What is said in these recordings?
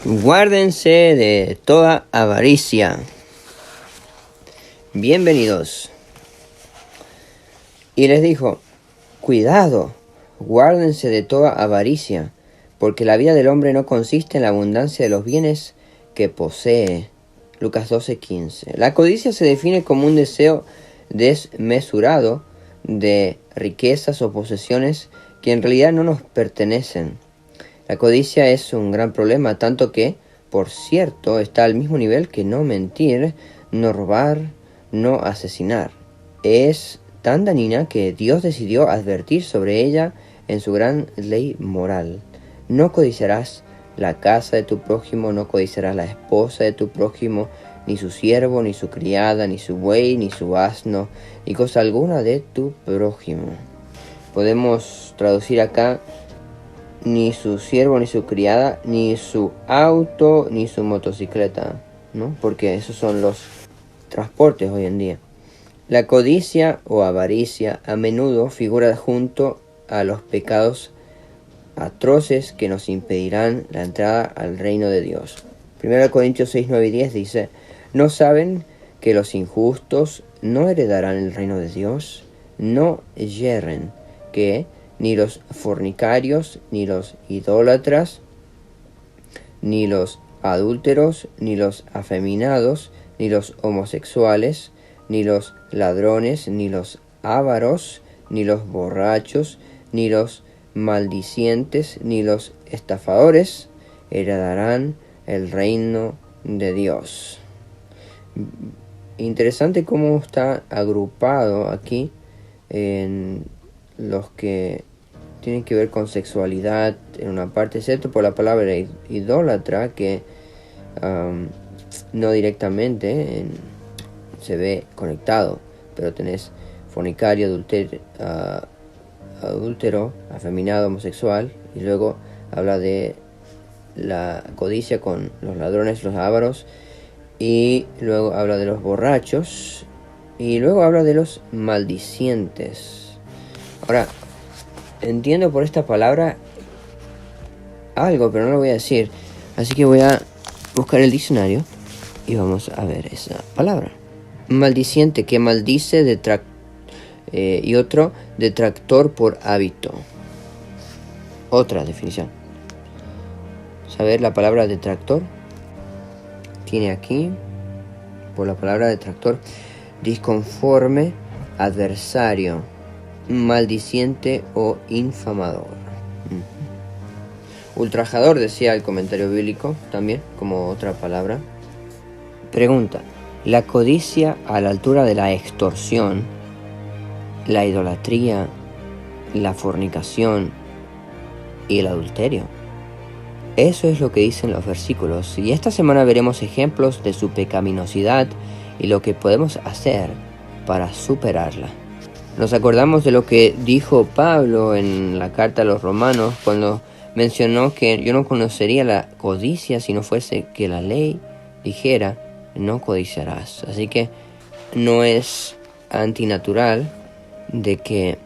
Guárdense de toda avaricia. Bienvenidos. Y les dijo: cuidado, guárdense de toda avaricia, porque la vida del hombre no consiste en la abundancia de los bienes que posee. Lucas 12:15. La codicia se define como un deseo desmesurado de riquezas o posesiones que en realidad no nos pertenecen. La codicia es un gran problema, tanto que, por cierto, está al mismo nivel que no mentir, no robar, no asesinar. Es tan dañina que Dios decidió advertir sobre ella en su gran ley moral. No codiciarás la casa de tu prójimo, no codiciarás la esposa de tu prójimo, ni su siervo, ni su criada, ni su buey, ni su asno, ni cosa alguna de tu prójimo. Podemos traducir acá: ni su siervo, ni su criada, ni su auto, ni su motocicleta, ¿no? Porque esos son los transportes hoy en día. La codicia o avaricia a menudo figura junto a los pecados atroces que nos impedirán la entrada al reino de Dios. 1 Corintios 6, 9 y 10 dice: ¿no saben que los injustos no heredarán el reino de Dios? No yerren, que ni los fornicarios, ni los idólatras, ni los adúlteros, ni los afeminados, ni los homosexuales, ni los ladrones, ni los ávaros, ni los borrachos, ni los maldicientes, ni los estafadores heredarán el reino de Dios. Interesante cómo está agrupado aquí en los que tienen que ver con sexualidad en una parte, excepto por la palabra idólatra, que no directamente se ve conectado, pero tenés fornicario, adúltero, afeminado, homosexual, y luego habla de la codicia con los ladrones, los ávaros, y luego habla de los borrachos, y luego habla de los maldicientes. Ahora, entiendo por esta palabra algo, pero no lo voy a decir, así que voy a buscar el diccionario y vamos a ver esa palabra. Maldiciente, que maldice, y otro, detractor por hábito. Otra definición. ¿Saber la palabra detractor? Tiene aquí, por la palabra detractor: disconforme, adversario, maldiciente o infamador. Ultrajador, decía el comentario bíblico, también como otra palabra. Pregunta: ¿la codicia a la altura de la extorsión, la idolatría, la fornicación y el adulterio? Eso es lo que dicen los versículos, y esta semana veremos ejemplos de su pecaminosidad y lo que podemos hacer para superarla. Nos acordamos de lo que dijo Pablo en la carta a los Romanos, cuando mencionó que yo no conocería la codicia si no fuese que la ley dijera: no codiciarás. Así que no es antinatural de que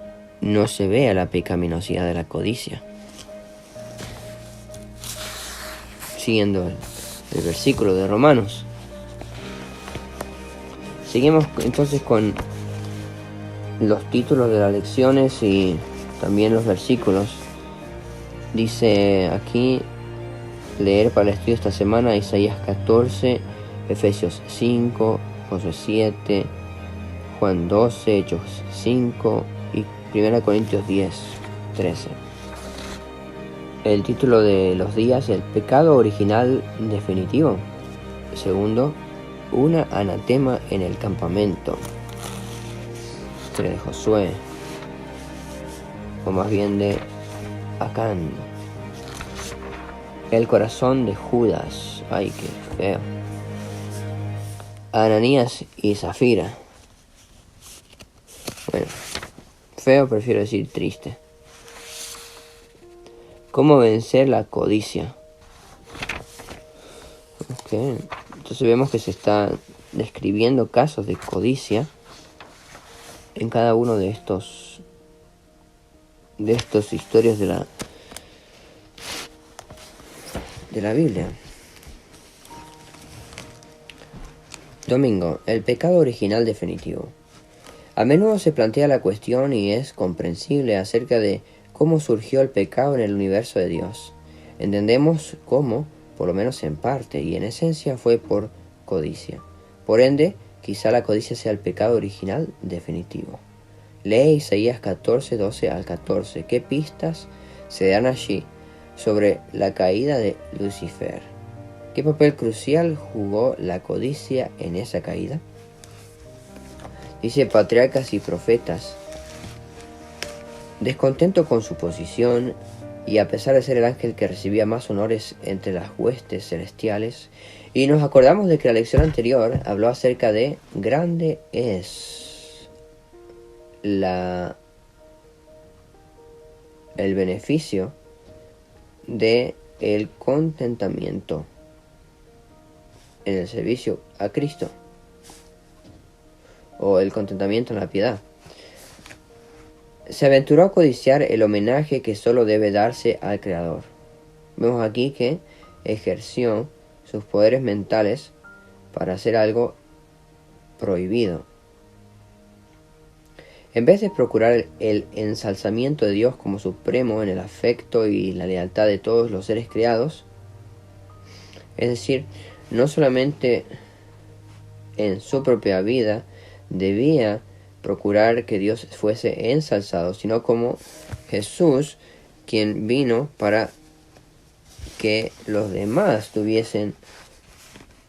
no se vea la pecaminosidad de la codicia. Siguiendo el versículo de Romanos. Seguimos entonces con los títulos de las lecciones y también los versículos. Dice aquí, leer para el estudio esta semana: Isaías 14, Efesios 5, Josué 7, Juan 12, Hechos 5 y 1 Corintios 10, 13. El título de los días: el pecado original definitivo. Segundo, una anatema en el campamento. De Josué, o más bien de Acán. El corazón de Judas. Ay, qué feo. Ananías y Zafira. Bueno, feo prefiero decir triste. ¿Cómo vencer la codicia? Okay. Entonces vemos que se está describiendo casos de codicia en cada uno de estos historias de la Biblia. Domingo, el pecado original definitivo. A menudo se plantea la cuestión y es comprensible acerca de cómo surgió el pecado en el universo de Dios. Entendemos cómo, por lo menos en parte y en esencia, fue por codicia. Por ende, quizá la codicia sea el pecado original definitivo. Lee Isaías 14, 12 al 14. ¿Qué pistas se dan allí sobre la caída de Lucifer? ¿Qué papel crucial jugó la codicia en esa caída? Dice Patriarcas y Profetas. Descontento con su posición, y a pesar de ser el ángel que recibía más honores entre las huestes celestiales, y nos acordamos de que la lección anterior habló acerca de grande es el beneficio de el contentamiento en el servicio a Cristo, o el contentamiento en la piedad. Se aventuró a codiciar el homenaje que solo debe darse al Creador. Vemos aquí que ejerció sus poderes mentales para hacer algo prohibido. En vez de procurar el ensalzamiento de Dios como supremo en el afecto y la lealtad de todos los seres creados, es decir, no solamente en su propia vida debía procurar que Dios fuese ensalzado, sino como Jesús, quien vino para que los demás tuviesen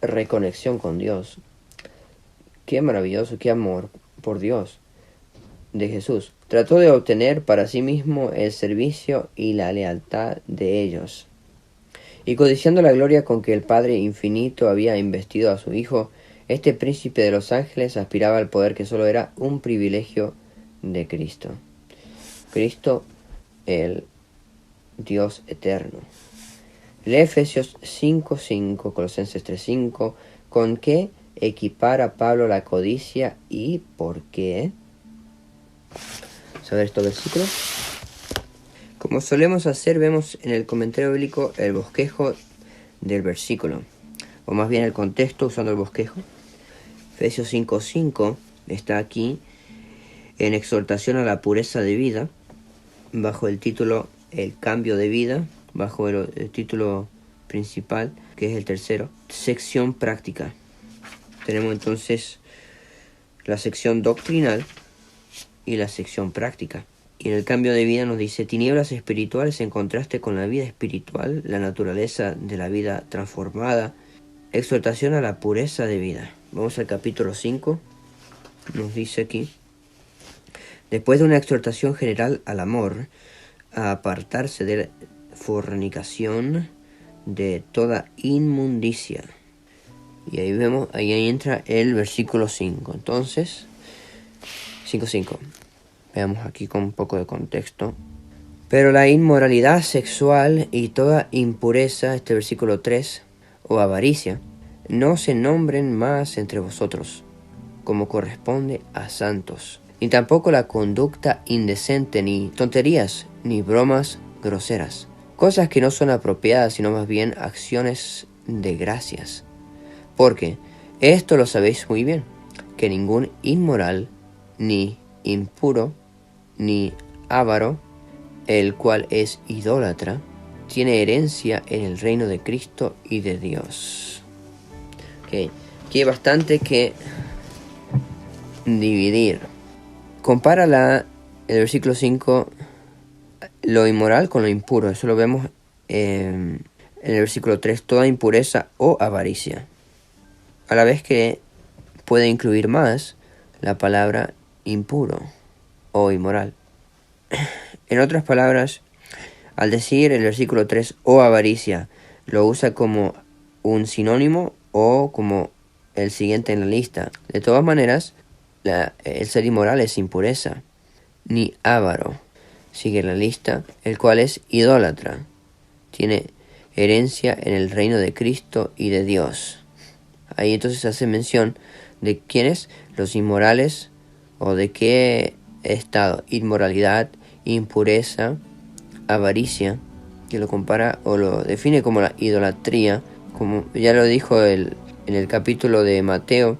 reconexión con Dios. Qué maravilloso, qué amor por Dios de Jesús. Trató de obtener para sí mismo el servicio y la lealtad de ellos. Y codiciando la gloria con que el Padre Infinito había investido a su Hijo, este príncipe de los ángeles aspiraba al poder que solo era un privilegio de Cristo. Cristo, el Dios eterno. Lee Efesios 5:5, Colosenses 3:5, ¿con qué equipara Pablo la codicia y por qué? Vamos a ver estos versículos. Como solemos hacer, vemos en el comentario bíblico el bosquejo del versículo, o más bien el contexto usando el bosquejo. Efesios 5:5 está aquí en exhortación a la pureza de vida, bajo el título El cambio de vida, bajo el título principal, que es el tercero, sección práctica. Tenemos entonces la sección doctrinal y la sección práctica. Y en el cambio de vida nos dice tinieblas espirituales en contraste con la vida espiritual, la naturaleza de la vida transformada, exhortación a la pureza de vida. Vamos al capítulo 5, nos dice aquí, después de una exhortación general al amor, a apartarse de la fornicación, de toda inmundicia. Y ahí vemos, ahí entra el versículo 5. Entonces, 5:5. Veamos aquí con un poco de contexto. Pero la inmoralidad sexual y toda impureza, este versículo 3, o avaricia, no se nombren más entre vosotros, como corresponde a santos, ni tampoco la conducta indecente, ni tonterías, ni bromas groseras, cosas que no son apropiadas, sino más bien acciones de gracias. Porque esto lo sabéis muy bien, que ningún inmoral, ni impuro, ni avaro, el cual es idólatra, tiene herencia en el reino de Cristo y de Dios. Okay. Aquí hay bastante que dividir. Compara el versículo 5, lo inmoral con lo impuro. Eso lo vemos en el versículo 3, toda impureza o avaricia. A la vez que puede incluir más la palabra impuro o inmoral. En otras palabras, al decir el versículo 3 o avaricia, lo usa como un sinónimo o como el siguiente en la lista. De todas maneras, el ser inmoral es impureza. Ni avaro sigue la lista, el cual es idólatra. Tiene herencia en el reino de Cristo y de Dios. Ahí entonces hace mención de quiénes, los inmorales, o de qué estado: inmoralidad, impureza, avaricia, que lo compara o lo define como la idolatría, como ya lo dijo en el capítulo de Mateo,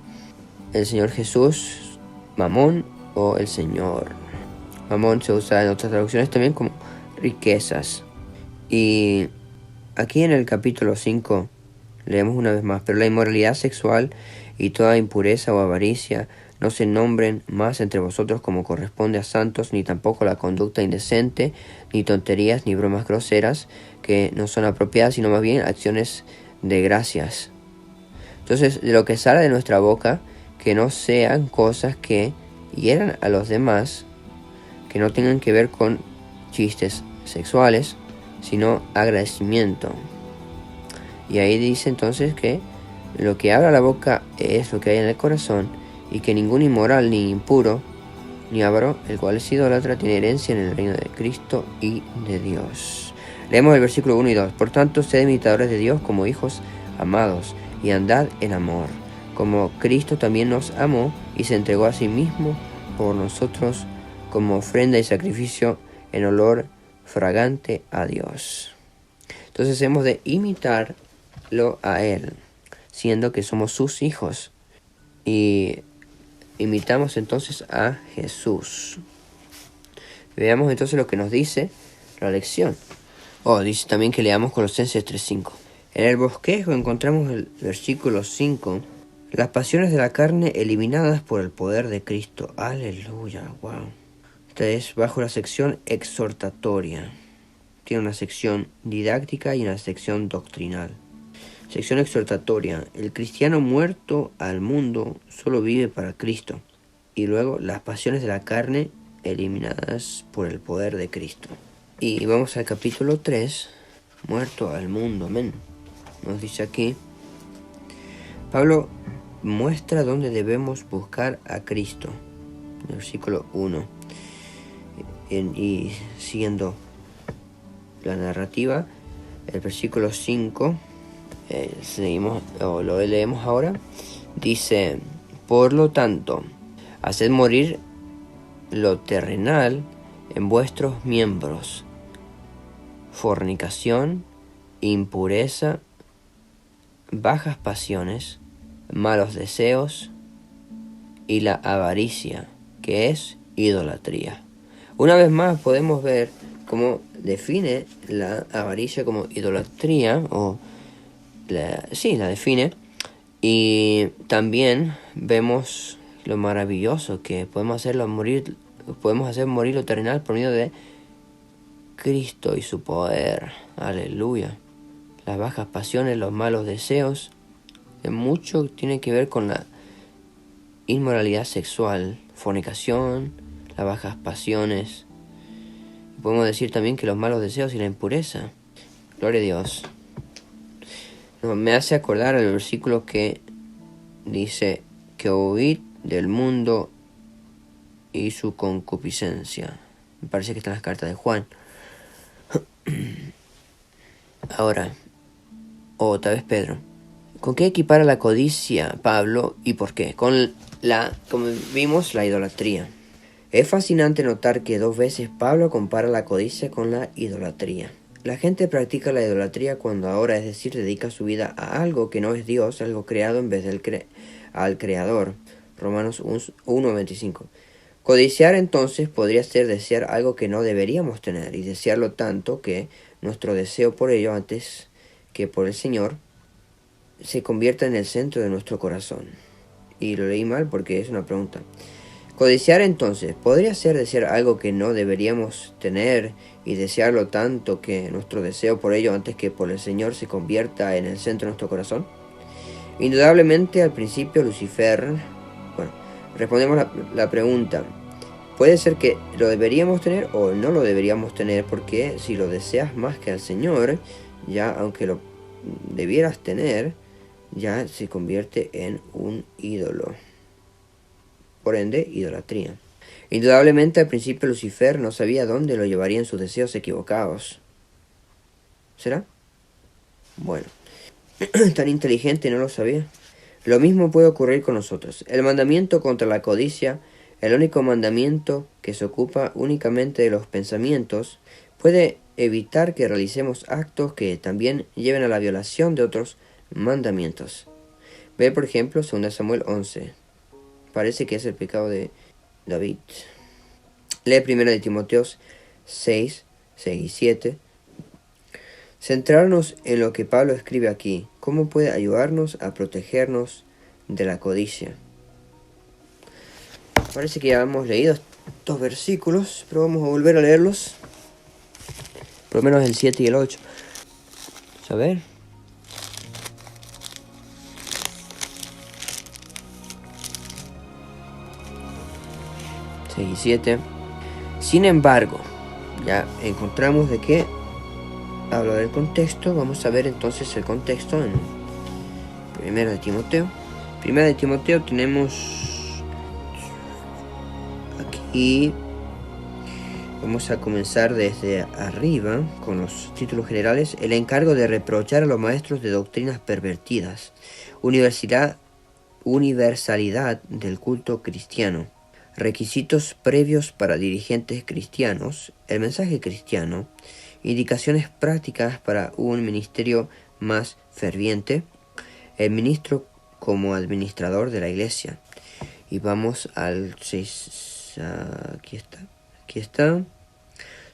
el Señor Jesús, Mamón o el Señor. Mamón se usa en otras traducciones también como riquezas. Y aquí en el capítulo 5 leemos una vez más: pero la inmoralidad sexual y toda impureza o avaricia no se nombren más entre vosotros como corresponde a santos, ni tampoco la conducta indecente, ni tonterías, ni bromas groseras, que no son apropiadas, sino más bien acciones de gracias. Entonces, de lo que sale de nuestra boca, que no sean cosas que hieran a los demás, que no tengan que ver con chistes sexuales, sino agradecimiento. Y ahí dice entonces que lo que habla la boca es lo que hay en el corazón, y que ningún inmoral, ni impuro, ni avaro, el cual es idólatra, tiene herencia en el reino de Cristo y de Dios. Leemos el versículo 1 y 2. Por tanto, sed imitadores de Dios como hijos amados, y andad en amor, como Cristo también nos amó y se entregó a sí mismo por nosotros como ofrenda y sacrificio en olor fragante a Dios. Entonces hemos de imitarlo a Él, siendo que somos sus hijos, y imitamos entonces a Jesús. Veamos entonces lo que nos dice la lección. Dice también que leamos Colosenses 3:5. En el bosquejo encontramos el versículo 5. Las pasiones de la carne eliminadas por el poder de Cristo. Aleluya, wow. Esta es bajo la sección exhortatoria. Tiene una sección didáctica y una sección doctrinal. Sección exhortatoria. El cristiano muerto al mundo solo vive para Cristo. Y luego las pasiones de la carne eliminadas por el poder de Cristo. Y vamos al capítulo 3. Muerto al mundo. Amén. Nos dice aquí: Pablo muestra dónde debemos buscar a Cristo. Versículo 1. Y siguiendo la narrativa, el versículo 5, lo leemos ahora. Dice: por lo tanto, haced morir lo terrenal en vuestros miembros: fornicación, impureza, bajas pasiones, malos deseos y la avaricia, que es idolatría. Una vez más podemos ver cómo define la avaricia como idolatría, la define, y también vemos lo maravilloso que podemos hacer morir lo terrenal por medio de Cristo y su poder. Aleluya. Las bajas pasiones, los malos deseos, mucho tiene que ver con la inmoralidad sexual, fornicación, las bajas pasiones. Podemos decir también que los malos deseos y la impureza. Gloria a Dios. Me hace acordar el versículo que dice que huid del mundo y su concupiscencia. Me parece que está en las cartas de Juan. Ahora, tal vez Pedro. ¿Con qué equipara la codicia Pablo y por qué? Como vimos, la idolatría. Es fascinante notar que 2 veces Pablo compara la codicia con la idolatría. La gente practica la idolatría cuando ahora, es decir, dedica su vida a algo que no es Dios, algo creado en vez al Creador. Romanos 1:25. Codiciar entonces podría ser desear algo que no deberíamos tener, y desearlo tanto que nuestro deseo por ello, antes que por el Señor, se convierta en el centro de nuestro corazón. Y lo leí mal porque es una pregunta. Codiciar entonces podría ser desear algo que no deberíamos tener y desearlo tanto que nuestro deseo por ello, antes que por el Señor, se convierta en el centro de nuestro corazón. Indudablemente, al principio Lucifer, respondemos la pregunta: puede ser que lo deberíamos tener o no lo deberíamos tener, porque si lo deseas más que al Señor, ya aunque lo debieras tener, ya se convierte en un ídolo. Por ende, idolatría. Indudablemente, al principio Lucifer no sabía dónde lo llevarían sus deseos equivocados. ¿Será? Bueno, tan inteligente, no lo sabía. Lo mismo puede ocurrir con nosotros. El mandamiento contra la codicia, el único mandamiento que se ocupa únicamente de los pensamientos, puede evitar que realicemos actos que también lleven a la violación de otros mandamientos. Ve, por ejemplo, 2 Samuel 11. Parece que es el pecado de David. Lee 1 de Timoteo 6 y 7. Centrarnos en lo que Pablo escribe aquí. ¿Cómo puede ayudarnos a protegernos de la codicia? Parece que ya hemos leído estos versículos, pero vamos a volver a leerlos. Por lo menos el 7 y el 8. Vamos a ver. Y 7. Sin embargo, ya encontramos de qué habla del contexto. Vamos a ver entonces el contexto en 1 de Timoteo. 1 de Timoteo tenemos aquí. Vamos a comenzar desde arriba con los títulos generales. El encargo de reprochar a los maestros de doctrinas pervertidas. Universalidad del culto cristiano. Requisitos previos para dirigentes cristianos, el mensaje cristiano, indicaciones prácticas para un ministerio más ferviente, el ministro como administrador de la iglesia. Y vamos al 6, aquí está,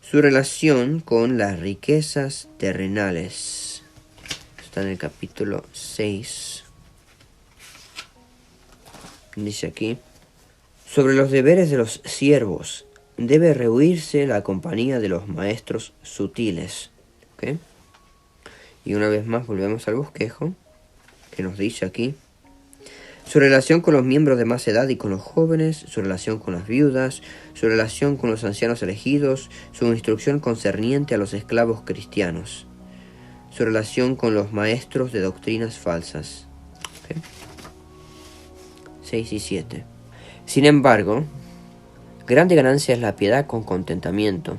su relación con las riquezas terrenales. Está en el capítulo 6. Dice aquí. Sobre los deberes de los siervos, debe rehuirse la compañía de los maestros sutiles. ¿Okay? Y una vez más volvemos al bosquejo, que nos dice aquí. Su relación con los miembros de más edad y con los jóvenes, su relación con las viudas, su relación con los ancianos elegidos, su instrucción concerniente a los esclavos cristianos, su relación con los maestros de doctrinas falsas. ¿Okay? 6 y 7. Sin embargo, grande ganancia es la piedad con contentamiento,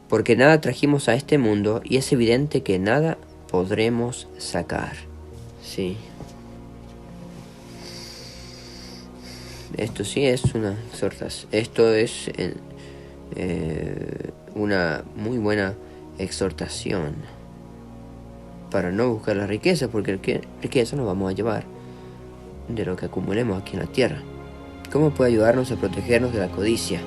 porque nada trajimos a este mundo y es evidente que nada podremos sacar. Sí. Esto sí es una exhortación. Esto es una muy buena exhortación para no buscar la riqueza, porque riqueza nos vamos a llevar de lo que acumulemos aquí en la tierra. ¿Cómo puede ayudarnos a protegernos de la codicia?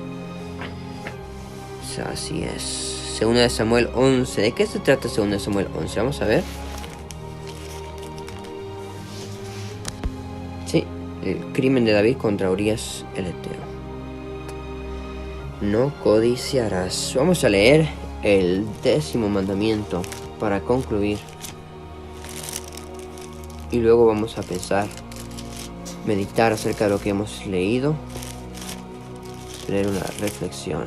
Así es. 2 de Samuel 11. ¿De qué se trata 2 de Samuel 11? Vamos a ver. Sí, el crimen de David contra Urías el Eteo. No codiciarás. Vamos a leer el 10º mandamiento para concluir. Y luego vamos a pensar, meditar acerca de lo que hemos leído, leer una reflexión.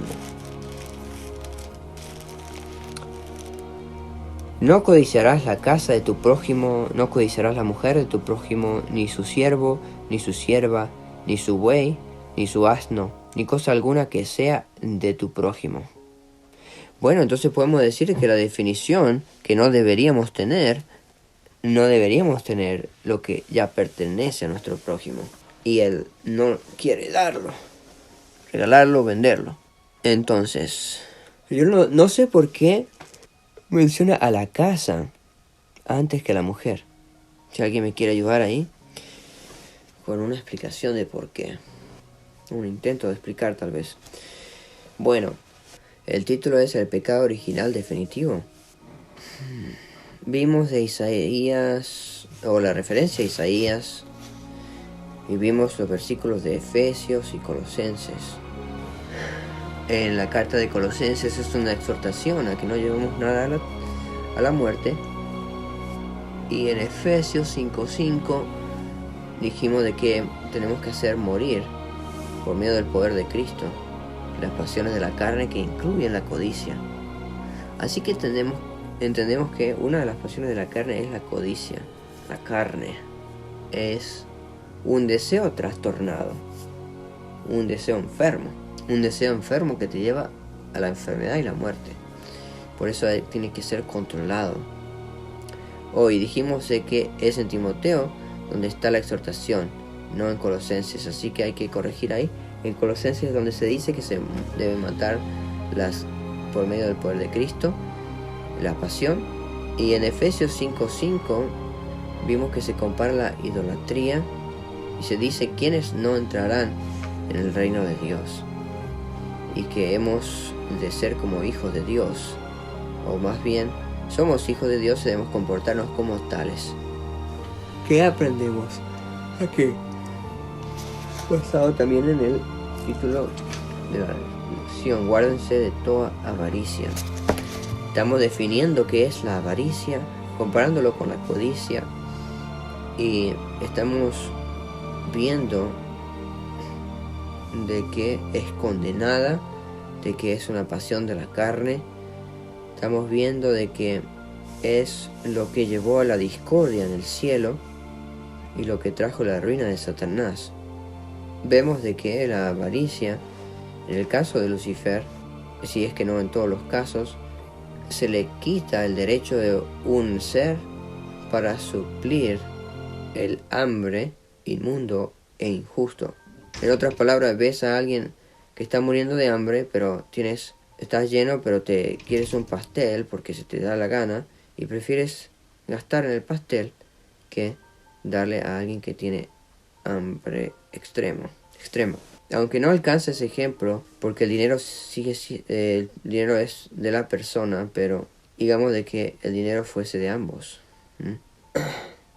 No codiciarás la casa de tu prójimo, no codiciarás la mujer de tu prójimo, ni su siervo, ni su sierva, ni su buey, ni su asno, ni cosa alguna que sea de tu prójimo. Bueno, entonces podemos decir que la definición que no deberíamos tener lo que ya pertenece a nuestro prójimo. Y él no quiere darlo, regalarlo, venderlo. Entonces, yo no sé por qué menciona a la casa antes que a la mujer. Si alguien me quiere ayudar ahí con una explicación de por qué. Un intento de explicar tal vez. Bueno, el título es El pecado original definitivo. Vimos de Isaías, o la referencia a Isaías, y vimos los versículos de Efesios y Colosenses. En la carta de Colosenses es una exhortación a que no llevemos nada a la muerte. Y en Efesios 5:5 dijimos de que tenemos que hacer morir por medio del poder de Cristo las pasiones de la carne, que incluyen la codicia. Así que entendemos que una de las pasiones de la carne es la codicia. La carne es un deseo trastornado, un deseo enfermo que te lleva a la enfermedad y la muerte. Por eso tiene que ser controlado. Hoy dijimos de que es en Timoteo donde está la exhortación, no en Colosenses, así que hay que corregir ahí. En Colosenses es donde se dice que se deben matar por medio del poder de Cristo, la pasión. Y en Efesios 5:5 vimos que se compara la idolatría Y se dice quiénes no entrarán en el reino de Dios. Y que hemos de ser como hijos de Dios. O más bien, somos hijos de Dios y debemos comportarnos como tales. ¿Qué aprendemos aquí? Basado también en el título de la lección, guárdense de toda avaricia. Estamos definiendo qué es la avaricia, comparándolo con la codicia, y estamos viendo de que es condenada, de que es una pasión de la carne. Estamos viendo de que es lo que llevó a la discordia en el cielo y lo que trajo la ruina de Satanás. Vemos de que la avaricia, en el caso de Lucifer, si es que no en todos los casos, se le quita el derecho de un ser para suplir el hambre inmundo e injusto. En otras palabras, ves a alguien que está muriendo de hambre, pero estás lleno, pero te quieres un pastel porque se te da la gana y prefieres gastar en el pastel que darle a alguien que tiene hambre extrema. Aunque no alcanza ese ejemplo, porque el dinero el dinero es de la persona, pero digamos de que el dinero fuese de ambos.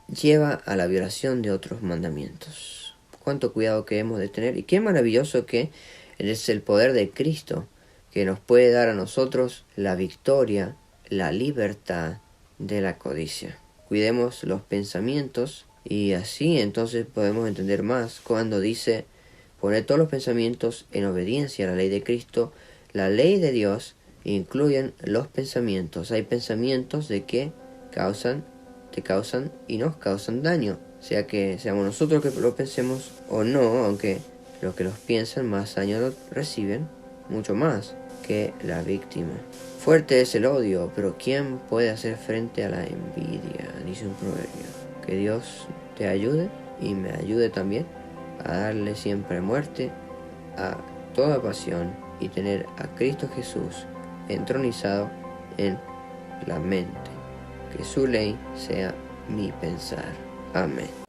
Lleva a la violación de otros mandamientos. Cuánto cuidado que hemos de tener, y qué maravilloso que es el poder de Cristo, que nos puede dar a nosotros la victoria, la libertad de la codicia. Cuidemos los pensamientos, y así entonces podemos entender más cuando dice: poner todos los pensamientos en obediencia a la ley de Cristo. La ley de Dios incluyen los pensamientos. Hay pensamientos de que te causan y nos causan daño, sea que seamos nosotros que lo pensemos o no, aunque los que los piensan más daño reciben, mucho más que la víctima. Fuerte es el odio, pero ¿quién puede hacer frente a la envidia?, dice un proverbio. Que Dios te ayude y me ayude también a darle siempre muerte a toda pasión y tener a Cristo Jesús entronizado en la mente. Que su ley sea mi pensar. Amén.